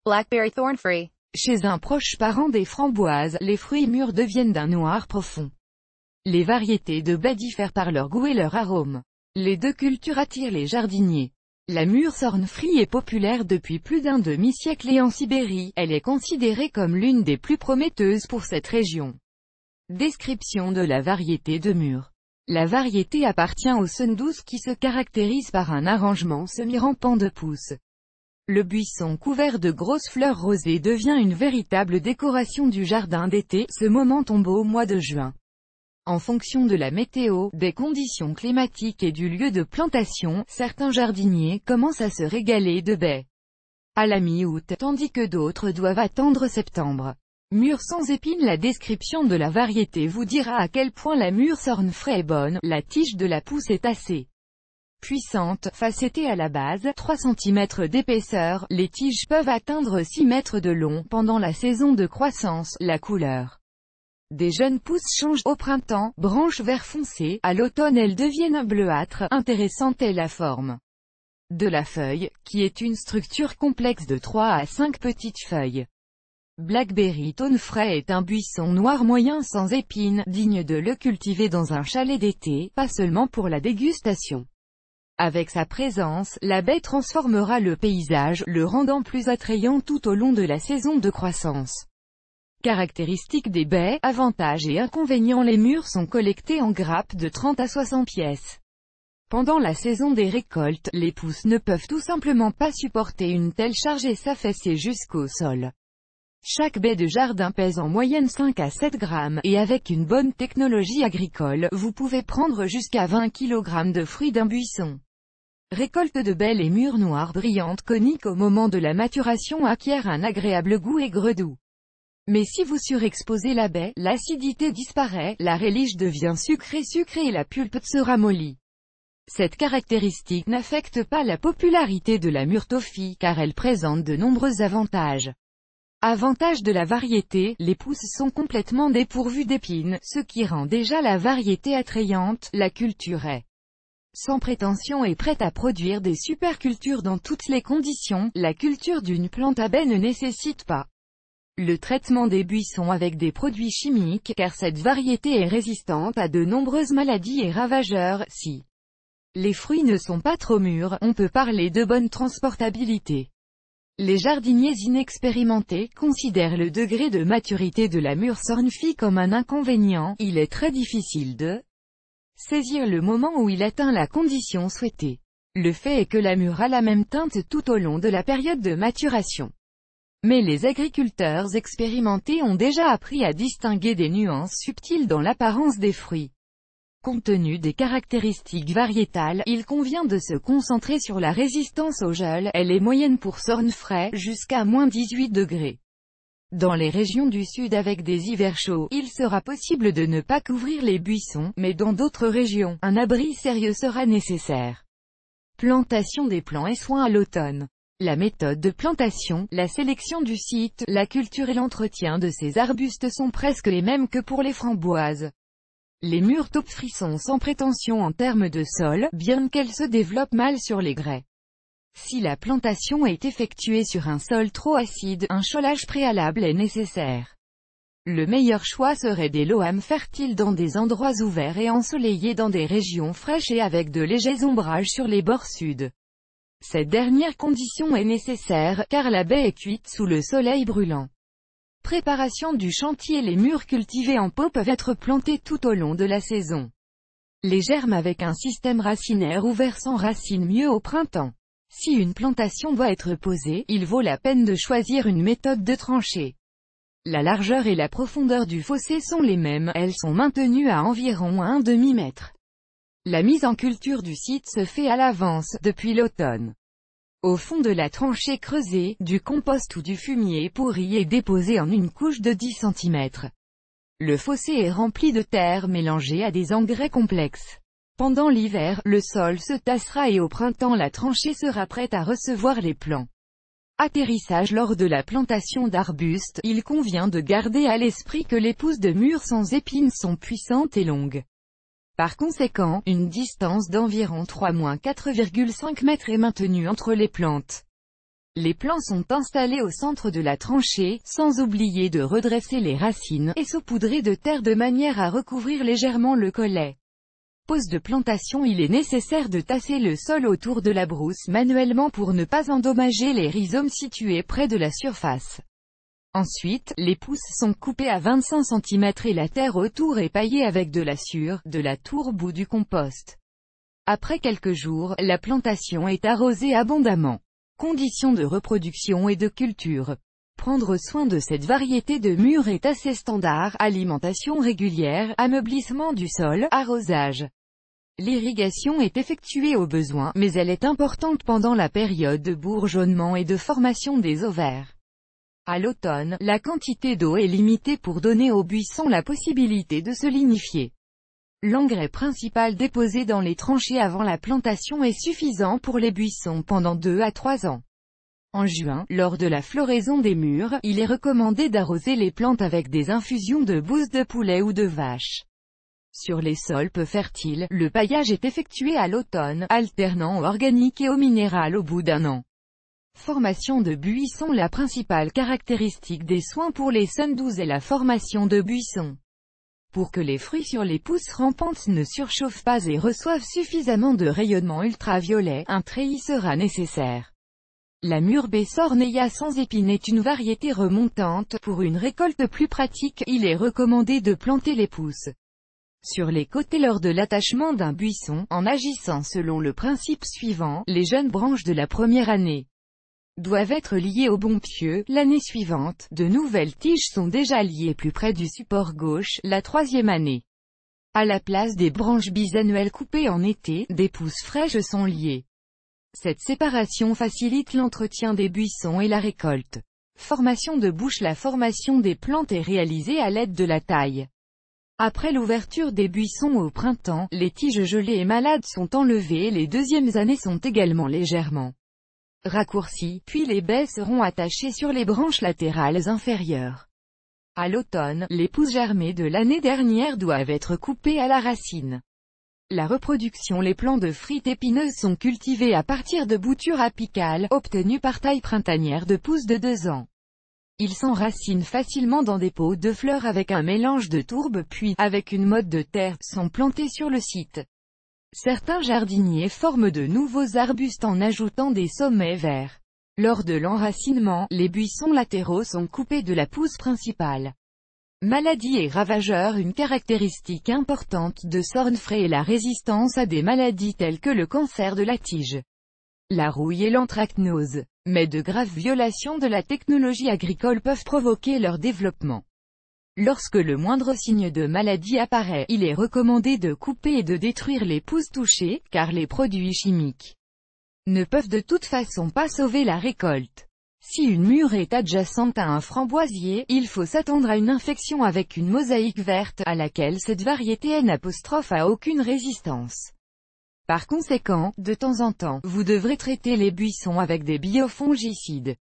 Blackberry thorn-free. Chez un proche parent des framboises, les fruits mûrs deviennent d'un noir profond. Les variétés de baies diffèrent par leur goût et leur arôme. Les deux cultures attirent les jardiniers. La mûre thorn-free est populaire depuis plus d'un demi-siècle et en Sibérie, elle est considérée comme l'une des plus prometteuses pour cette région. Description de la variété de mûre. La variété appartient au Sundus qui se caractérise par un arrangement semi-rampant de pousses. Le buisson couvert de grosses fleurs rosées devient une véritable décoration du jardin d'été, ce moment tombe au mois de juin. En fonction de la météo, des conditions climatiques et du lieu de plantation, certains jardiniers commencent à se régaler de baies à la mi-août, tandis que d'autres doivent attendre septembre. Mûre sans épines. La description de la variété vous dira à quel point la mûre thorn-free est bonne. La tige de la pousse est assez puissante, facettée à la base, 3 cm d'épaisseur, les tiges peuvent atteindre 6 mètres de long. Pendant la saison de croissance, la couleur des jeunes pousses change au printemps, branches vert foncé, à l'automne elles deviennent bleuâtres. Intéressante est la forme de la feuille, qui est une structure complexe de 3 à 5 petites feuilles. Blackberry thorn-free est un buisson noir moyen sans épines, digne de le cultiver dans un chalet d'été, pas seulement pour la dégustation. Avec sa présence, la baie transformera le paysage, le rendant plus attrayant tout au long de la saison de croissance. Caractéristiques des baies, avantages et inconvénients. Les mûres sont collectées en grappes de 30 à 60 pièces. Pendant la saison des récoltes, les pousses ne peuvent tout simplement pas supporter une telle charge et s'affaisser jusqu'au sol. Chaque baie de jardin pèse en moyenne 5 à 7 grammes, et avec une bonne technologie agricole, vous pouvez prendre jusqu'à 20 kg de fruits d'un buisson. Récolte de baies. Les mûres noires brillantes coniques au moment de la maturation acquièrent un agréable goût aigre doux. Mais si vous surexposez la baie, l'acidité disparaît, la relish devient sucrée et la pulpe se ramollit. Cette caractéristique n'affecte pas la popularité de la mûre toffee, car elle présente de nombreux avantages. Avantage de la variété, les pousses sont complètement dépourvues d'épines, ce qui rend déjà la variété attrayante. La culture est sans prétention et prête à produire des supercultures dans toutes les conditions. La culture d'une plante à baies ne nécessite pas le traitement des buissons avec des produits chimiques, car cette variété est résistante à de nombreuses maladies et ravageurs. Si les fruits ne sont pas trop mûrs, on peut parler de bonne transportabilité. Les jardiniers inexpérimentés considèrent le degré de maturité de la mûre thorn-free comme un inconvénient. Il est très difficile de saisir le moment où il atteint la condition souhaitée. Le fait est que la mûre a la même teinte tout au long de la période de maturation. Mais les agriculteurs expérimentés ont déjà appris à distinguer des nuances subtiles dans l'apparence des fruits. Compte tenu des caractéristiques variétales, il convient de se concentrer sur la résistance au gel. Elle est moyenne pour thorn-free, jusqu'à -18 degrés. Dans les régions du sud avec des hivers chauds, il sera possible de ne pas couvrir les buissons, mais dans d'autres régions, un abri sérieux sera nécessaire. Plantation des plants et soins à l'automne. La méthode de plantation, la sélection du site, la culture et l'entretien de ces arbustes sont presque les mêmes que pour les framboises. Les mûres thorn-free sont sans prétention en termes de sol, bien qu'elles se développent mal sur les grès. Si la plantation est effectuée sur un sol trop acide, un cholage préalable est nécessaire. Le meilleur choix serait des loams fertiles dans des endroits ouverts et ensoleillés dans des régions fraîches et avec de légers ombrages sur les bords sud. Cette dernière condition est nécessaire, car la baie est cuite sous le soleil brûlant. Préparation du chantier. Les mûres cultivées en pot peuvent être plantées tout au long de la saison. Les germes avec un système racinaire ouvert s'enracinent mieux au printemps. Si une plantation doit être posée, il vaut la peine de choisir une méthode de tranchée. La largeur et la profondeur du fossé sont les mêmes, elles sont maintenues à environ un demi-mètre. La mise en culture du site se fait à l'avance, depuis l'automne. Au fond de la tranchée creusée, du compost ou du fumier pourri est déposé en une couche de 10 cm. Le fossé est rempli de terre mélangée à des engrais complexes. Pendant l'hiver, le sol se tassera et au printemps la tranchée sera prête à recevoir les plants. Atterrissage. Lors de la plantation d'arbustes, il convient de garder à l'esprit que les pousses de mûres sans épines sont puissantes et longues. Par conséquent, une distance d'environ 3-4,5 mètres est maintenue entre les plantes. Les plants sont installés au centre de la tranchée, sans oublier de redresser les racines, et saupoudrer de terre de manière à recouvrir légèrement le collet. Pose de plantation. Il est nécessaire de tasser le sol autour de la brousse manuellement pour ne pas endommager les rhizomes situés près de la surface. Ensuite, les pousses sont coupées à 25 cm et la terre autour est paillée avec de la sûre, de la tourbe ou du compost. Après quelques jours, la plantation est arrosée abondamment. Conditions de reproduction et de culture. Prendre soin de cette variété de mûres est assez standard: alimentation régulière, ameublissement du sol, arrosage. L'irrigation est effectuée au besoin, mais elle est importante pendant la période de bourgeonnement et de formation des ovaires. À l'automne, la quantité d'eau est limitée pour donner aux buissons la possibilité de se lignifier. L'engrais principal déposé dans les tranchées avant la plantation est suffisant pour les buissons pendant 2 à 3 ans. En juin, lors de la floraison des mûres, il est recommandé d'arroser les plantes avec des infusions de bouse de poulet ou de vache. Sur les sols peu fertiles, le paillage est effectué à l'automne, alternant au organique et au minéral au bout d'1 an. Formation de buissons. La principale caractéristique des soins pour les sundews est la formation de buissons. Pour que les fruits sur les pousses rampantes ne surchauffent pas et reçoivent suffisamment de rayonnement ultraviolet, un treillis sera nécessaire. La mûre Bessorneia sans épines est une variété remontante. Pour une récolte plus pratique, il est recommandé de planter les pousses sur les côtés lors de l'attachement d'un buisson, en agissant selon le principe suivant: les jeunes branches de la première année doivent être liées au bon pieu. L'année suivante, de nouvelles tiges sont déjà liées plus près du support gauche. La 3e année, à la place des branches bisannuelles coupées en été, des pousses fraîches sont liées. Cette séparation facilite l'entretien des buissons et la récolte. Formation de bouche. La formation des plantes est réalisée à l'aide de la taille. Après l'ouverture des buissons au printemps, les tiges gelées et malades sont enlevées. Les 2e années sont également légèrement raccourcies, puis les baies seront attachées sur les branches latérales inférieures. À l'automne, les pousses germées de l'année dernière doivent être coupées à la racine. La reproduction. Les plants de frites épineuses sont cultivés à partir de boutures apicales, obtenues par taille printanière de pousses de 2 ans. Ils s'enracinent facilement dans des pots de fleurs avec un mélange de tourbe puis, avec une motte de terre, sont plantés sur le site. Certains jardiniers forment de nouveaux arbustes en ajoutant des sommets verts. Lors de l'enracinement, les buissons latéraux sont coupés de la pousse principale. Maladies et ravageurs. Une caractéristique importante de Sornefrey est la résistance à des maladies telles que le cancer de la tige, la rouille et l'anthracnose. Mais de graves violations de la technologie agricole peuvent provoquer leur développement. Lorsque le moindre signe de maladie apparaît, il est recommandé de couper et de détruire les pousses touchées, car les produits chimiques ne peuvent de toute façon pas sauver la récolte. Si une mûre est adjacente à un framboisier, il faut s'attendre à une infection avec une mosaïque verte, à laquelle cette variété N' a aucune résistance. Par conséquent, de temps en temps, vous devrez traiter les buissons avec des biofongicides.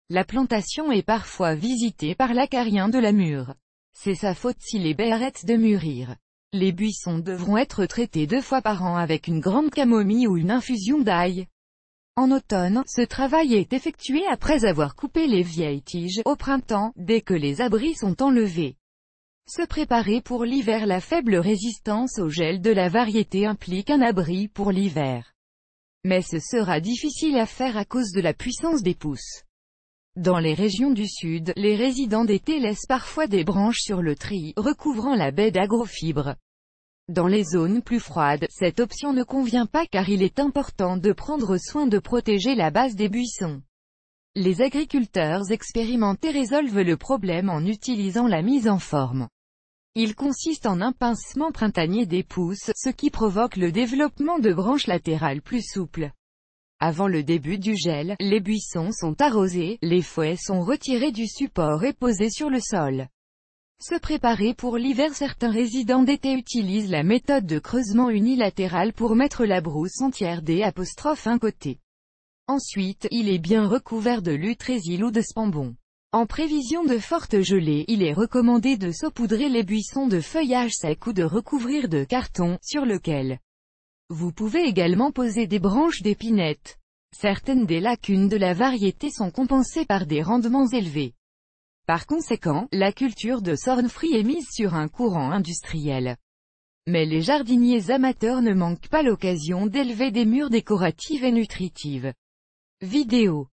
La plantation est parfois visitée par l'acarien de la mûre. C'est sa faute si les baies arrêtent de mûrir. Les buissons devront être traités 2 fois par an avec une grande camomille ou une infusion d'ail. En automne, ce travail est effectué après avoir coupé les vieilles tiges. Au printemps, dès que les abris sont enlevés. Se préparer pour l'hiver. La faible résistance au gel de la variété implique un abri pour l'hiver. Mais ce sera difficile à faire à cause de la puissance des pousses. Dans les régions du sud, les résidents d'été laissent parfois des branches sur le treillis, recouvrant la baie d'agrofibres. Dans les zones plus froides, cette option ne convient pas car il est important de prendre soin de protéger la base des buissons. Les agriculteurs expérimentés résolvent le problème en utilisant la mise en forme. Il consiste en un pincement printanier des pousses, ce qui provoque le développement de branches latérales plus souples. Avant le début du gel, les buissons sont arrosés, les fouets sont retirés du support et posés sur le sol. Se préparer pour l'hiver. Certains résidents d'été utilisent la méthode de creusement unilatéral pour mettre la brousse entière d'un côté. Ensuite, il est bien recouvert de lutrésil ou de spambon. En prévision de fortes gelées, il est recommandé de saupoudrer les buissons de feuillage sec ou de recouvrir de carton, sur lequel vous pouvez également poser des branches d'épinette. Certaines des lacunes de la variété sont compensées par des rendements élevés. Par conséquent, la culture de Sornfree est mise sur un courant industriel. Mais les jardiniers amateurs ne manquent pas l'occasion d'élever des mûres décoratives et nutritives. Vidéo